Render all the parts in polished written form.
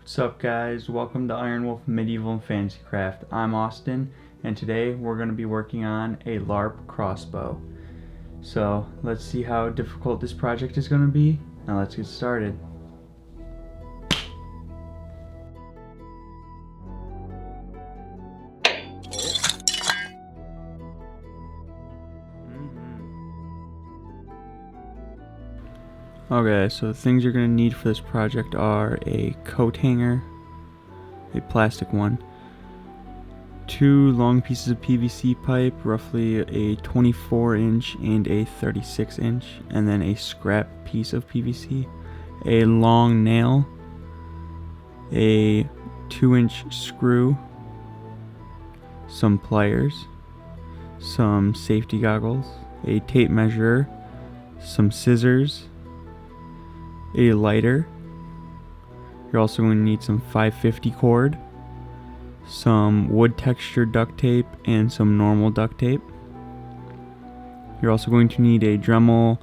What's up, guys? Welcome to Iron Wolf Medieval and Fantasy Craft. I'm Austin, and today we're going to be working on a LARP crossbow. So let's see how difficult this project is going to be. Now let's get started. Okay, so the things you're going to need for this project are a coat hanger, a plastic one, 2 long pieces of PVC pipe, roughly a 24-inch and a 36-inch, and then a scrap piece of PVC, a long nail, a 2-inch screw, some pliers, some safety goggles, a tape measure, some scissors, a lighter. You're also going to need some 550 cord, some wood texture duct tape, and some normal duct tape. You're also going to need a Dremel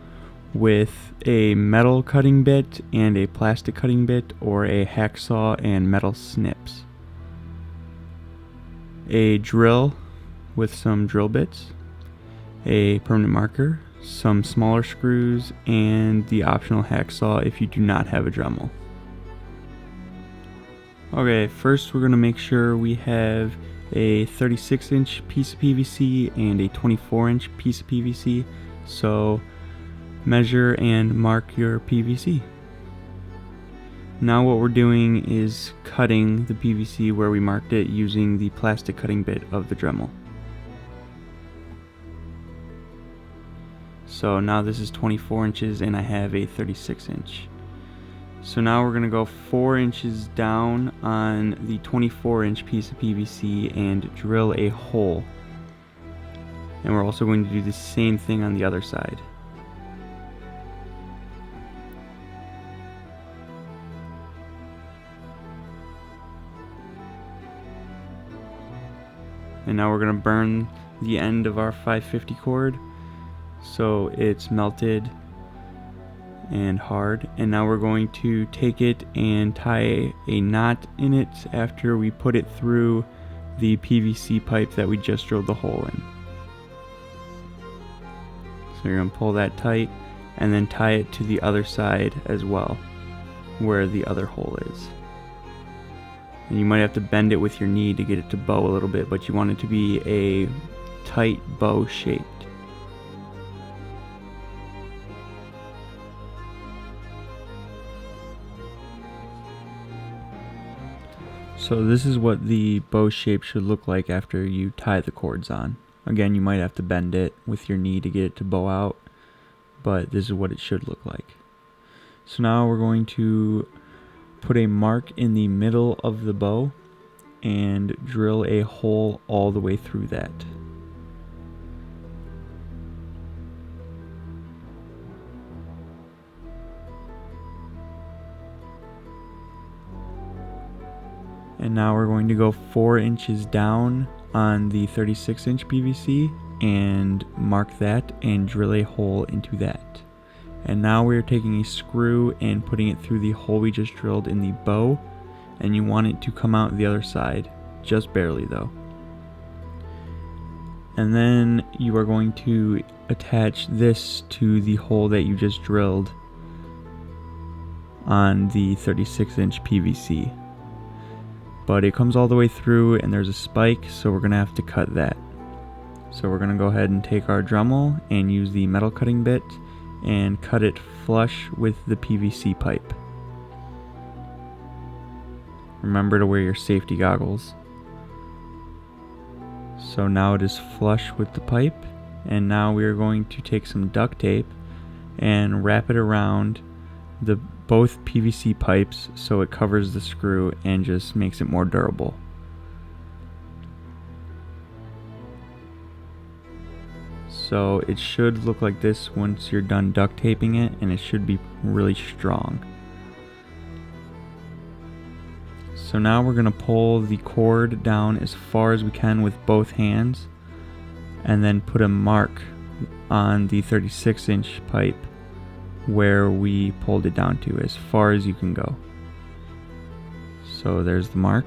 with a metal cutting bit and a plastic cutting bit, or a hacksaw and metal snips. A drill with some drill bits, a permanent marker, some smaller screws, and the optional hacksaw if you do not have a Dremel. Okay, first we're going to make sure we have a 36-inch piece of PVC and a 24-inch piece of PVC, so measure and mark your PVC. Now what we're doing is cutting the PVC where we marked it using the plastic cutting bit of the Dremel. So now this is 24 inches and I have a 36-inch. So now we're going to go 4 inches down on the 24-inch piece of PVC and drill a hole. And we're also going to do the same thing on the other side. And now we're going to burn the end of our 550 cord, so it's melted and hard. And now we're going to take it and tie a knot in it after we put it through the PVC pipe that we just drilled the hole in. So you're going to pull that tight and then tie it to the other side as well, where the other hole is. And you might have to bend it with your knee to get it to bow a little bit, but you want it to be a tight bow shaped. So this is what the bow shape should look like after you tie the cords on. Again, you might have to bend it with your knee to get it to bow out, but this is what it should look like. So now we're going to put a mark in the middle of the bow and drill a hole all the way through that. And now we're going to go 4 inches down on the 36-inch PVC and mark that and drill a hole into that. And now we're taking a screw and putting it through the hole we just drilled in the bow, and you want it to come out the other side, just barely though. And then you are going to attach this to the hole that you just drilled on the 36-inch PVC. But it comes all the way through and there's a spike, so we're going to have to cut that. So we're going to go ahead and take our Dremel and use the metal cutting bit and cut it flush with the PVC pipe. Remember to wear your safety goggles. So now it is flush with the pipe, and now we are going to take some duct tape and wrap it around both PVC pipes so it covers the screw and just makes it more durable. So it should look like this once you're done duct taping it, and it should be really strong. So now we're going to pull the cord down as far as we can with both hands and then put a mark on the 36-inch pipe where we pulled it down to, as far as you can go. So So there's the mark.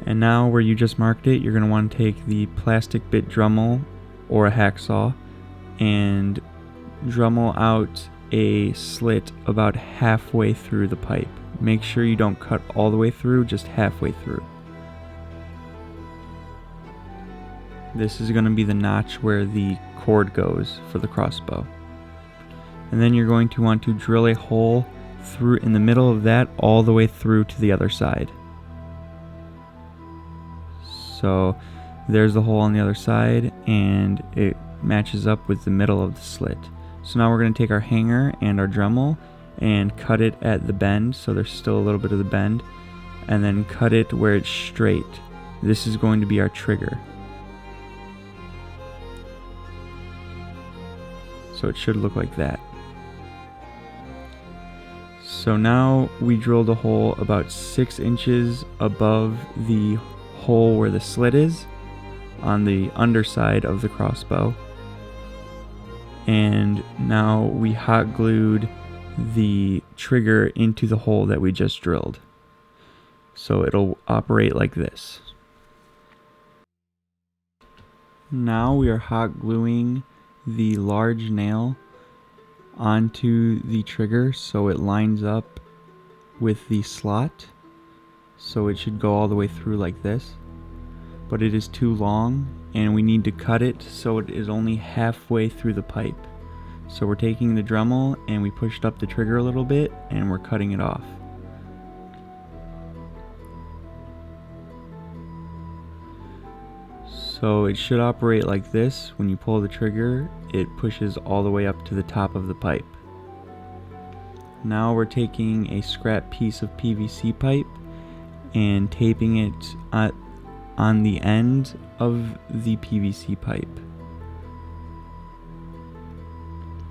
And now where you just marked it, you're going to want to take the plastic bit Dremel or a hacksaw and Dremel out a slit about halfway through the pipe. Make sure you don't cut all the way through, just halfway through. This is going to be the notch where the cord goes for the crossbow. And then you're going to want to drill a hole through in the middle of that all the way through to the other side. So there's the hole on the other side, and it matches up with the middle of the slit. So now we're going to take our hanger and our Dremel and cut it at the bend, so there's still a little bit of the bend, and then cut it where it's straight. This is going to be our trigger. So it should look like that. So now we drilled a hole about 6 inches above the hole where the slit is on the underside of the crossbow, and now we hot glued the trigger into the hole that we just drilled, so it'll operate like this. Now we are hot gluing the large nail onto the trigger so it lines up with the slot. So it should go all the way through like this, but it is too long and we need to cut it so it is only halfway through the pipe. So we're taking the Dremel and we pushed up the trigger a little bit and we're cutting it off. So it should operate like this. When you pull the trigger, it pushes all the way up to the top of the pipe. Now we're taking a scrap piece of PVC pipe and taping it on the end of the PVC pipe.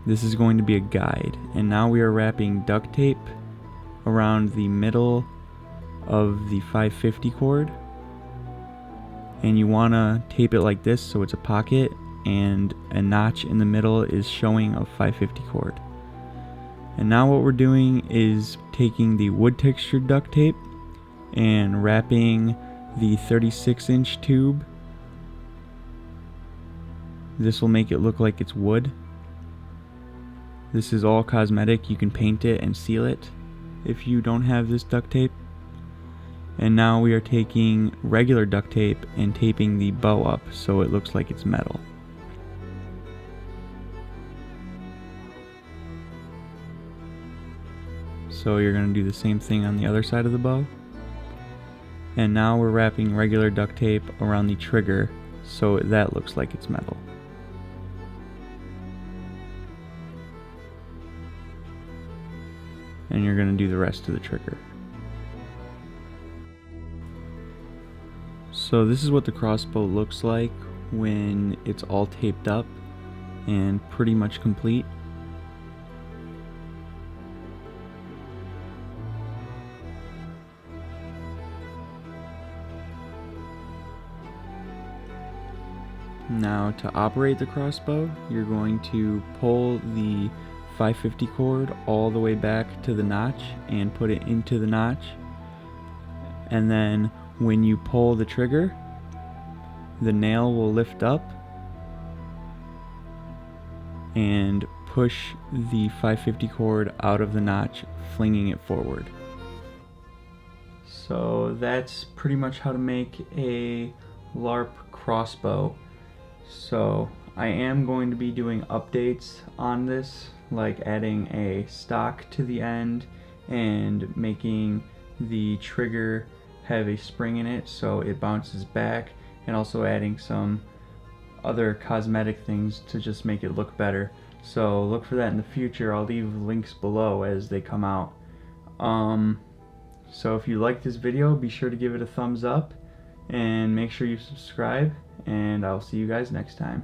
This is going to be a guide, and now we are wrapping duct tape around the middle of the 550 cord, and you want to tape it like this so it's a pocket and a notch in the middle is showing a 550 cord. And now what we're doing is taking the wood textured duct tape and wrapping the 36-inch tube. This will make it look like it's wood. This is all cosmetic. You can paint it and seal it if you don't have this duct tape. And now we are taking regular duct tape and taping the bow up so it looks like it's metal. So you're going to do the same thing on the other side of the bow. And now we're wrapping regular duct tape around the trigger so that looks like it's metal. And you're going to do the rest of the trigger. So this is what the crossbow looks like when it's all taped up and pretty much complete. Now to operate the crossbow, you're going to pull the 550 cord all the way back to the notch and put it into the notch. And then when you pull the trigger, the nail will lift up and push the 550 cord out of the notch, flinging it forward. So that's pretty much how to make a LARP crossbow. So I am going to be doing updates on this, like adding a stock to the end and making the trigger have a spring in it so it bounces back, and also adding some other cosmetic things to just make it look better. So look for that in the future. I'll leave links below as they come out. So if you like this video, be sure to give it a thumbs up and make sure you subscribe, and I'll see you guys next time.